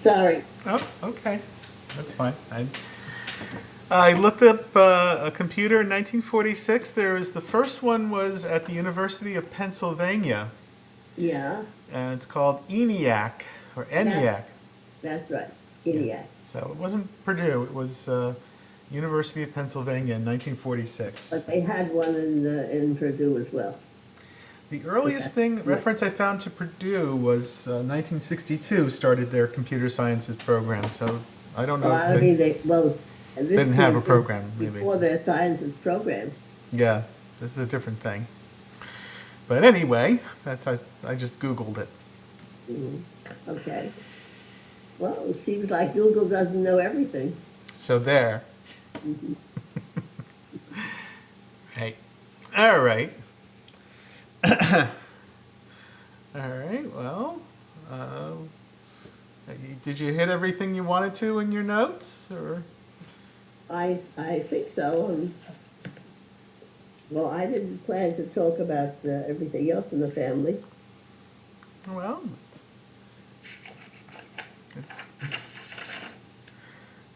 Sorry. Oh, okay. That's fine. I looked up a computer in 1946. The first one was at the University of Pennsylvania, Yeah, and it's called ENIAC or that's ENIAC. that's right. Yeah. Idiot. So it wasn't Purdue. It was University of Pennsylvania in 1946. But they had one in Purdue as well. The But earliest that's thing right. reference I found to Purdue was 1962 started their computer sciences program. So I don't Well, know if I they mean, this didn't have a came program, maybe. before their sciences program. Yeah, this is a different thing. But anyway, I just Googled it. Mhm. Okay. Well, it seems like Google doesn't know everything. So there. Mhm. Hey. All right. All right. Well, uh, did you hit everything you wanted to in your notes, or? I think so. Well, I didn't plan to talk about everything else in the family. Well, it's,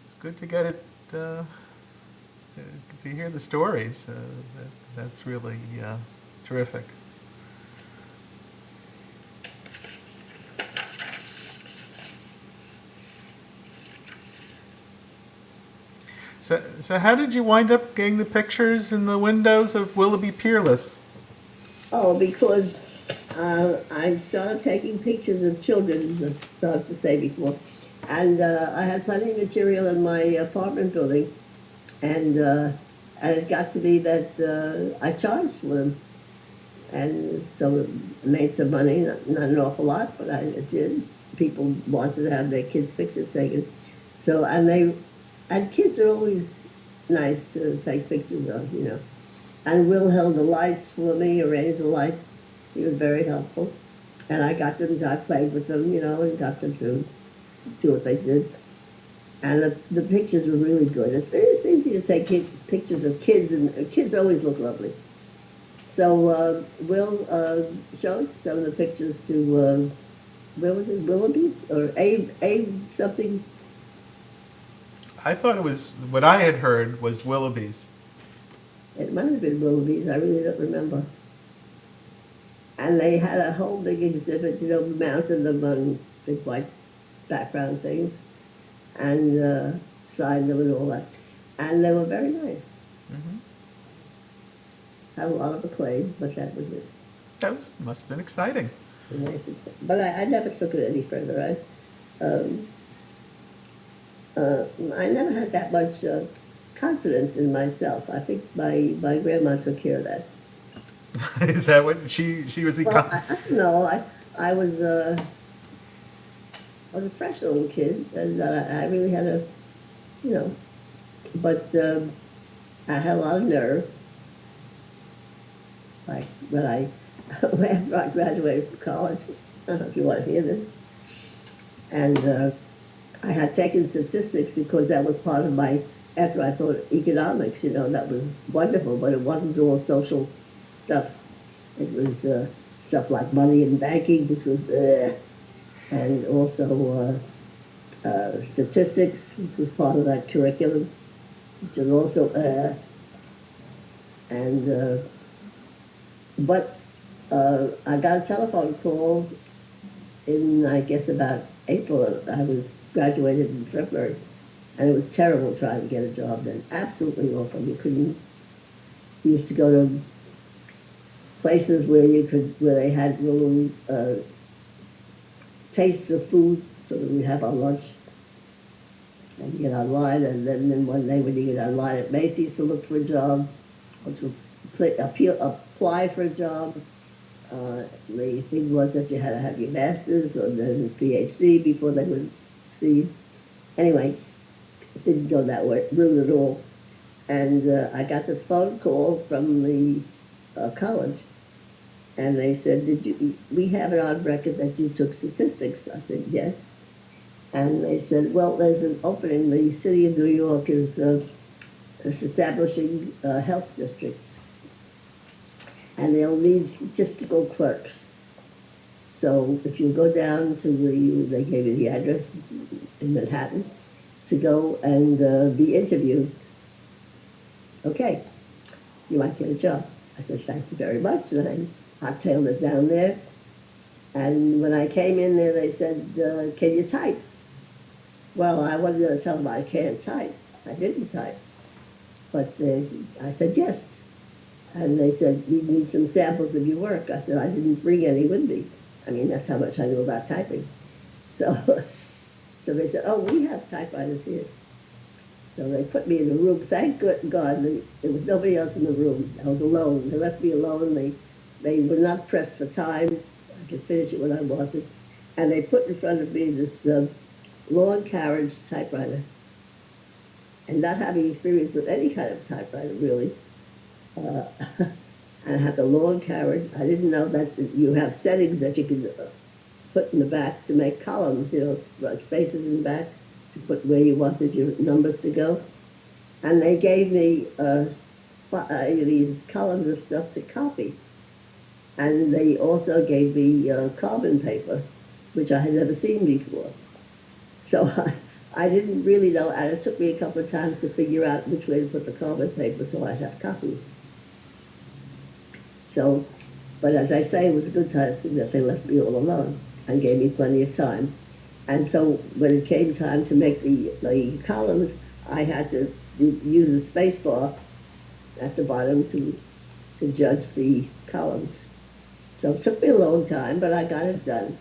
it's good to get it to hear the stories. That's really terrific. So how did you wind up getting the pictures in the windows of Willoughby Peerless? Oh, because I started taking pictures of children, I started to say before, and I had plenty of material in my apartment building, and it got to be that I charged for them, and so I made some money, not an awful lot, but I did. People wanted to have their kids' pictures taken, so and kids are always nice to take pictures of, you know. And Will held the lights for me, arranged the lights. He was very helpful. And I got them, I played with them, you know, and got them to do what they did. And the pictures were really good. It's easy to take pictures of kids, and kids always look lovely. So Will showed some of the pictures to, where was it, Willoughby's? Or Abe something? I thought it was what I had heard was Willoughby's. It might have been Willoughby's, I really don't remember. And they had a whole big exhibit, you know, mounted them on big white background things, and signed them and all that. And they were very nice. Hmm. Had a lot of acclaim, but that was it. Must have been exciting. Nice. But I never took it any further. Um, I never had that much confidence in myself. I think my grandma took care of that. Is that what she was the? Well, I don't know. I was a fresh little kid, and I really had you know, but I had a lot of nerve. Like when after I graduated from college, I don't know if you want to hear this, and I had taken statistics because that was part of after I thought economics, you know, that was wonderful, but it wasn't all social stuff. It was stuff like money and banking, which was, and also statistics, which was part of that curriculum, which was also, and, but I got a telephone call in, I guess, about April. I was graduated in February, and it was terrible trying to get a job then. Absolutely awful. You used to go to places where they had little tastes of food, so that we'd have our lunch and you get online, and then one day when you get online at Macy's to look for a job, or to apply for a job, the thing was that you had to have your master's or then a PhD before they would see you. Anyway, it didn't go that route at all. And I got this phone call from the college, and they said, we have it on record that you took statistics. I said, yes. And they said, well, there's an opening. The city of New York is establishing health districts, and they'll need statistical clerks. So if you go down to they gave you the address, in Manhattan to go and be interviewed. Okay, you might get a job. I said, thank you very much. And I hot-tailed it down there. And when I came in there, they said, can you type? Well, I wasn't going to tell them I can't type. I didn't type. But I said, yes. And they said, we need some samples of your work. I said, I didn't bring any with me. I mean, that's how much I knew about typing. So, so they said, oh, we have typewriters here. So they put me in a room. Thank God there was nobody else in the room. I was alone. They left me alone. They were not pressed for time. I could finish it when I wanted. And they put in front of me this long carriage typewriter. And not having experience with any kind of typewriter, really. Uh, I had the long carriage. I didn't know that you have settings that you can put in the back to make columns, spaces in the back to put where you wanted your numbers to go. And they gave me these columns of stuff to copy. And they also gave me carbon paper, which I had never seen before. So I didn't really know, and it took me a couple of times to figure out which way to put the carbon paper so I'd have copies. So, but as I say, it was a good time that they left me all alone and gave me plenty of time. And so when it came time to make the columns, I had to use a space bar at the bottom to judge the columns. So it took me a long time, but I got it done.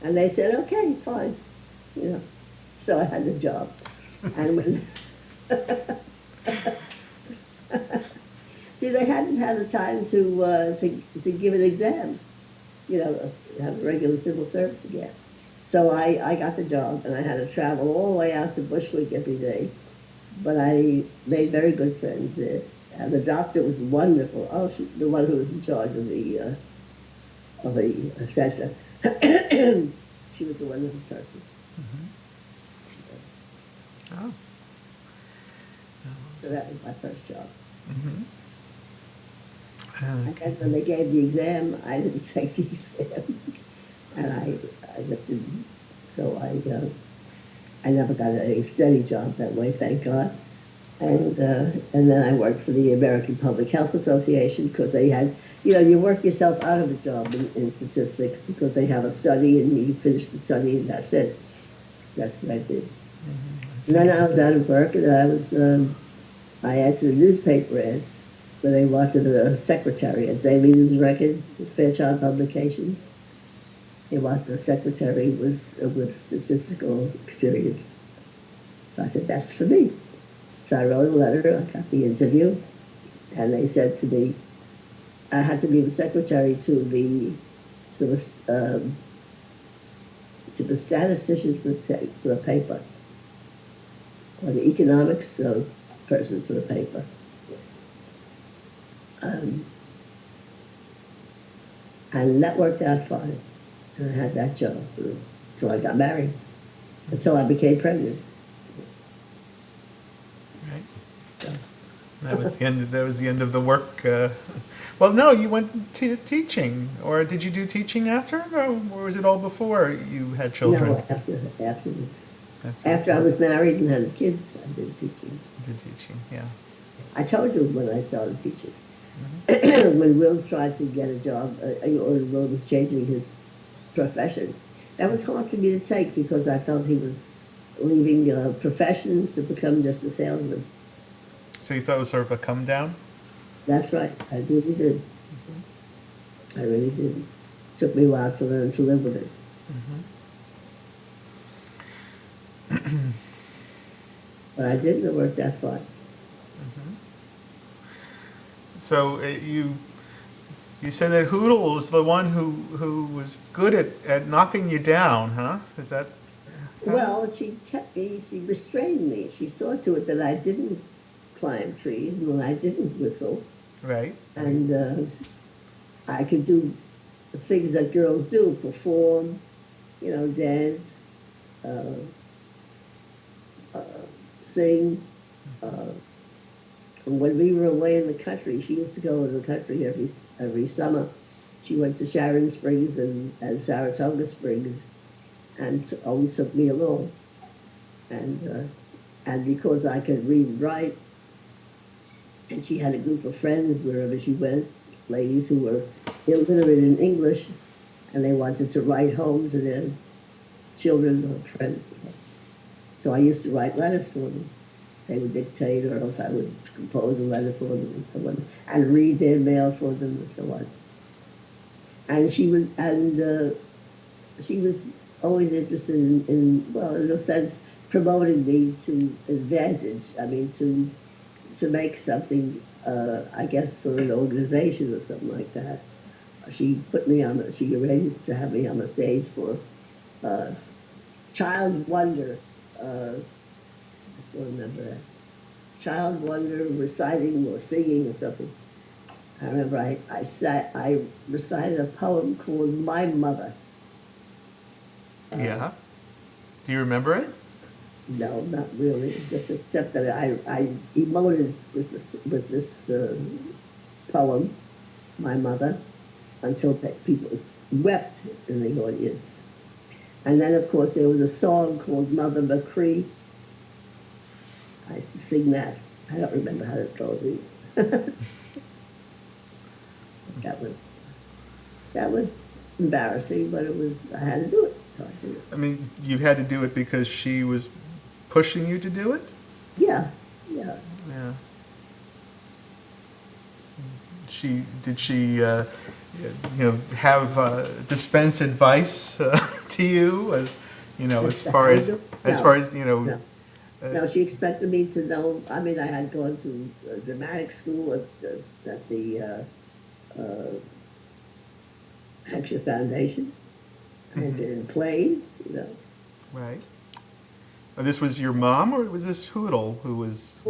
And they said, okay, fine, So I had the job. And when see, they hadn't had the time to give an exam, have a regular civil service again. So I got the job, and I had to travel all the way out to Bushwick every day. But I made very good friends there. And the doctor was wonderful. Oh, the one who was in charge of the assessor. She was a wonderful person. Mm-hmm. Oh. So that was my first job. Mm-hmm. And then when they gave the exam, I didn't take the exam. And I just didn't. So I never got a steady job that way, thank God. And then I worked for the American Public Health Association because they had, you work yourself out of a job in statistics because they have a study and you finish the study and that's it. That's what I did. Mm-hmm. And then I was out of work and I answered a newspaper ad where they wanted a secretary, a daily news record with Fairchild Publications. They wanted a secretary with statistical experience. So I said, that's for me. So I wrote a letter, I got the interview, and they said to me, I had to be the secretary to the statistician for the paper, or the economics person for the paper. And that worked out fine. And I had that job until I got married, until I became pregnant. Right. So. That was the end of the work. Well, no, you went to teaching, or did you do teaching after, or was it all before you had children? No, afterwards. After I was married and had kids, I did teaching. Yeah. I told you when I started teaching. Mm-hmm. When Will tried to get a job, or Will was changing his profession, that was hard for me to take because I felt he was leaving a profession to become just a salesman. So you thought it was sort of a come down? That's right. I really did. Mm-hmm. I really did. It took me a while to learn to live with it. Mm-hmm. But I did, and it worked out fine. Mm-hmm. So you said that Hoodle was the one who was good at knocking you down, huh? Is that? Well, she restrained me. She saw to it that I didn't climb trees and I didn't whistle. Right. And I could do the things that girls do, perform, dance, sing. And when we were away in the country, she used to go in the country every summer. She went to Sharon Springs and Saratoga Springs and always took me along. And because I could read and write, and she had a group of friends wherever she went, ladies who were illiterate in English, and they wanted to write home to their children or friends. So I used to write letters for them. They would dictate, or else I would compose a letter for them and so on, and read their mail for them and so on. And she was always interested well, in a sense, promoting me to advantage. I mean, to make something, I guess, for an organization or something like that. She she arranged to have me on the stage for uh, Child's Wonder. I still remember that. Child Wonder reciting or singing or something. I remember I recited a poem called My Mother. Yeah. Do you remember it? No, not really. Just except that I emoted with this poem, My Mother, until people wept in the audience. And then, of course, there was a song called Mother McCree. I used to sing that. I don't remember how it goes either. That was embarrassing, but I had to do it. So I did it. I mean, you had to do it because she was pushing you to do it? Yeah, yeah. Yeah. Did she have dispense advice to you as far as No. No, she expected me to know. I mean, I had gone to dramatic school at the Hampshire Foundation. I had been in plays. Right. This was your mom, or was this Hoodle who was?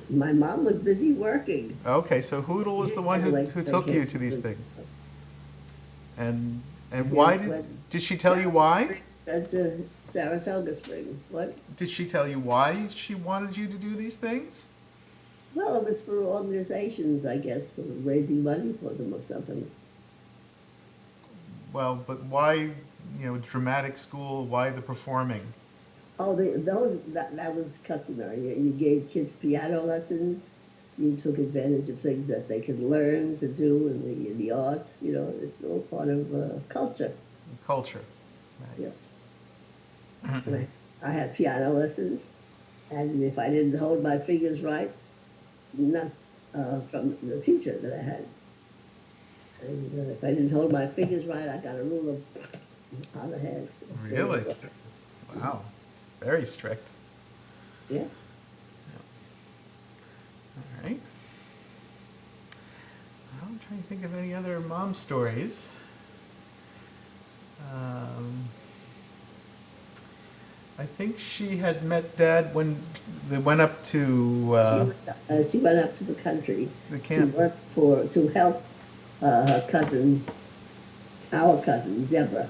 My mom was busy working. Okay, so Hoodle was the one who took you to these things. And why did she tell you why? That's Saratoga Springs. What? Did she tell you why she wanted you to do these things? Well, it was for organizations, I guess, for raising money for them or something. Well, but why, dramatic school? Why the performing? Oh, that was customary. You gave kids piano lessons. You took advantage of things that they could learn to do in the arts. It's all part of culture. Culture. Right. Yeah. And I had piano lessons, and if I didn't hold my fingers right, not from the teacher that I had, and if I didn't hold my fingers right, I got a ruler on the head. Really? Wow. Very strict. Yeah. All right. I'm trying to think of any other mom stories. I think she had met Dad when they went up to she went up to the country the camp to help her cousin, our cousin Deborah,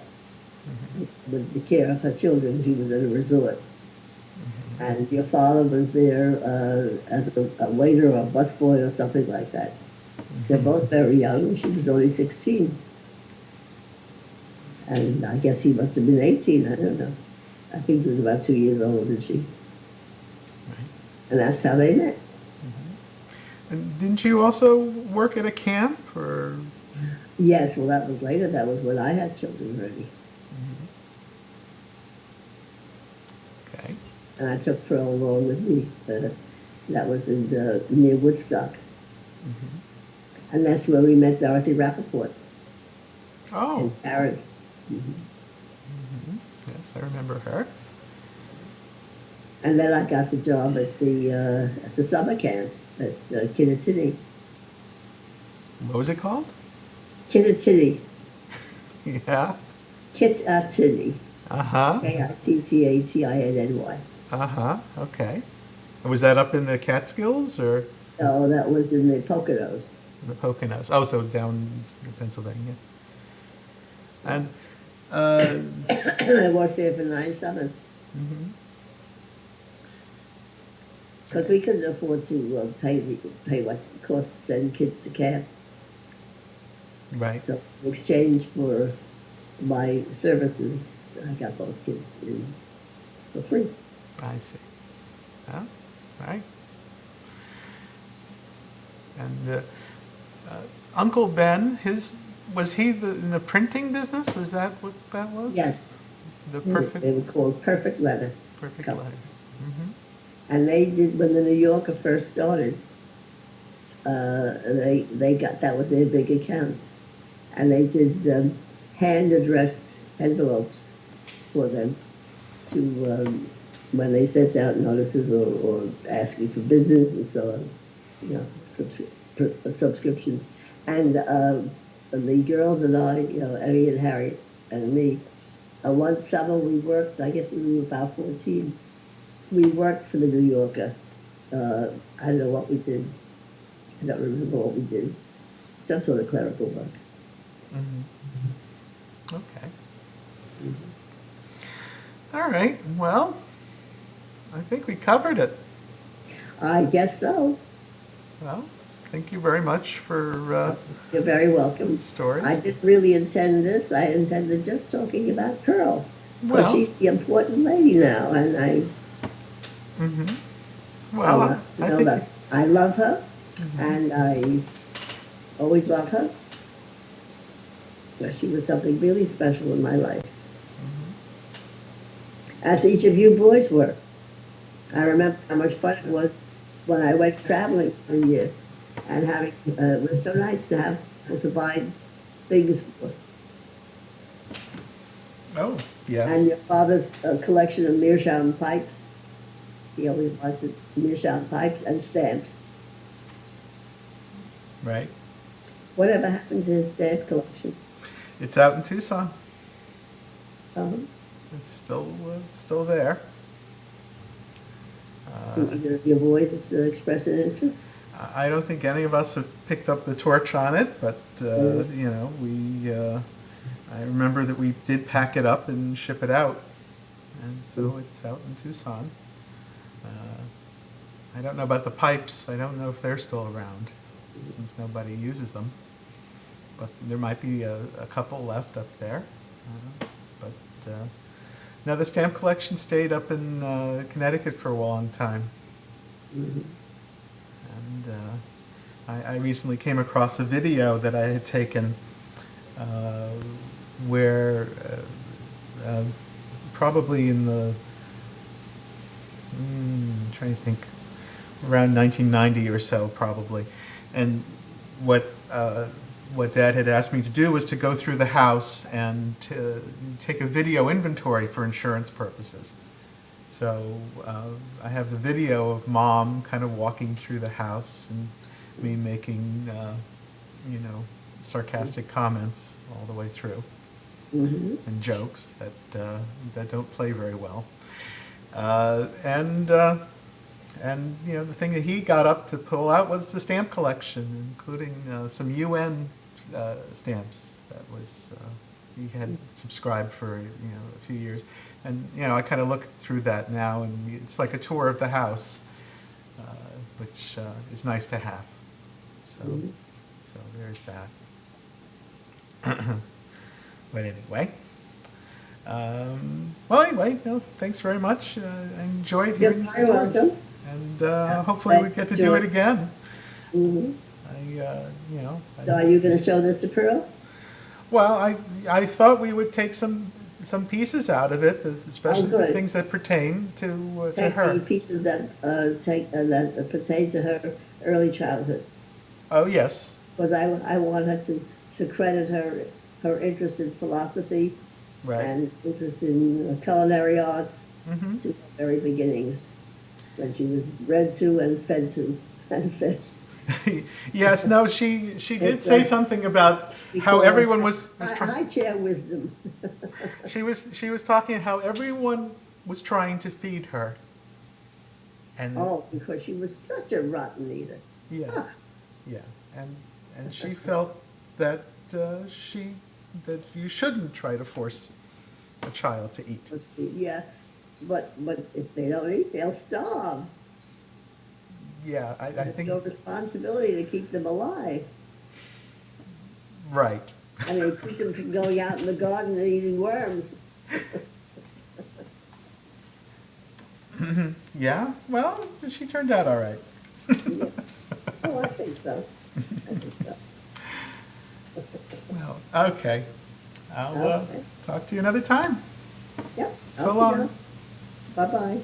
with the care of her children. She was at a resort, and your father was there as a waiter or a busboy or something like that. They're both very young. She was only 16, and I guess he must have been 18. I don't know. I think he was about 2 years older than she. Right. And that's how they met. And didn't you also work at a camp, or? Yes, well, that was later. That was when I had children already. Okay. And I took Pearl along with me. That was near Woodstock. And that's where we met Dorothy Rappaport. Oh. And Aaron. Yes, I remember her. And then I got the job at the summer camp at Kittatinny. What was it called? Kittatinny. Yeah. Kittatinny. Uh-huh. Kittatinny. Uh-huh. Okay. And was that up in the Catskills, or? No, that was in the Poconos. The Poconos. Oh, so down in Pennsylvania. And I worked there for 9 summers. Because we couldn't afford to pay what it costs to send kids to camp. Right. So in exchange for my services, I got both kids in for free. I see. Oh, right. And Uncle Ben, was he in the printing business? Was that what that was? Yes, The they were called Perfect Letter perfect Company. letter. Hmm. And they did, when the New Yorker first started, they got, that was their big account. And they did hand addressed envelopes for them to, when they sent out notices or asking for business and so on, subscriptions. And the girls and I, Eddie and Harriet and me, one summer we worked, I guess we were about 14, we worked for the New Yorker. I don't know what we did. I don't remember what we did. Some sort of clerical work. Hmm. Okay. Mhm. All right. Well, I think we covered it. I guess so. Well, thank you very much for You're very welcome. I stories. didn't really intend this. I intended just talking about Pearl, because Well, she's the important lady now, and hmm I well, want to I know think you. that I love her, Mhm. and I always love her. She was something really special in my life, as each of you boys were. I remember how much fun it was when I went traveling for a year, and having it was so nice to have people to buy things for. Oh, And yes. your father's collection of meerschaum pipes. He always wanted meerschaum pipes and stamps. Right. Whatever happened to his stamp collection? It's out in Tucson. Um, It's still there. do either of your boys express an interest? I don't think any of us have picked up the torch on it, but Mm. we. I remember that we did pack it up and ship it out, and so it's out in Tucson. I don't know about the pipes. I don't know if they're still around, since nobody uses them. But there might be a couple left up there. But no, the stamp collection stayed up in Connecticut for a long time. Mhm. And I recently came across a video that I had taken uh, where probably in the, trying to think, around 1990 or so probably. And what what Dad had asked me to do was to go through the house and to take a video inventory for insurance purposes. So I have the video of Mom kind of walking through the house and me making, sarcastic comments all the way through Mhm. and jokes that don't play very well. And the thing that he got up to pull out was the stamp collection, including some UN stamps that was he had subscribed for a few years. And I kind of look through that now, and it's like a tour of the house, uh, which is nice to have. So Mhm. so there's that. But anyway. Well, anyway, thanks very much. I enjoyed You're hearing the very stories, welcome. and hopefully we Thank get to you, do it George. again. Mhm. So are I, you going to show this to Pearl? well, I thought we would take some pieces out of it, Oh, especially the good. things that pertain to Take the her. pieces that pertain to her early childhood. Oh yes, Because I want her to credit her interest in philosophy right. and interest in culinary arts Hmm. to her very beginnings, when she was read to and fed to and fed. Yes, no, she did It's say something about we how call it everyone was trying. high chair wisdom. She was talking how everyone was trying to feed her, and Oh, because she was such a rotten eater. yeah, Ah, yeah, and she felt that she that you shouldn't try to force a child to eat. yeah, but if they don't eat, they'll starve. Yeah, I That's think your responsibility to keep them alive. right. I mean, keep them from going out in the garden and eating worms. Yeah, well, she turned out all right. Yeah. Oh, I think so. I think so. Well, okay. I'll Okay. talk to you another time. Yep. So long. Bye-bye.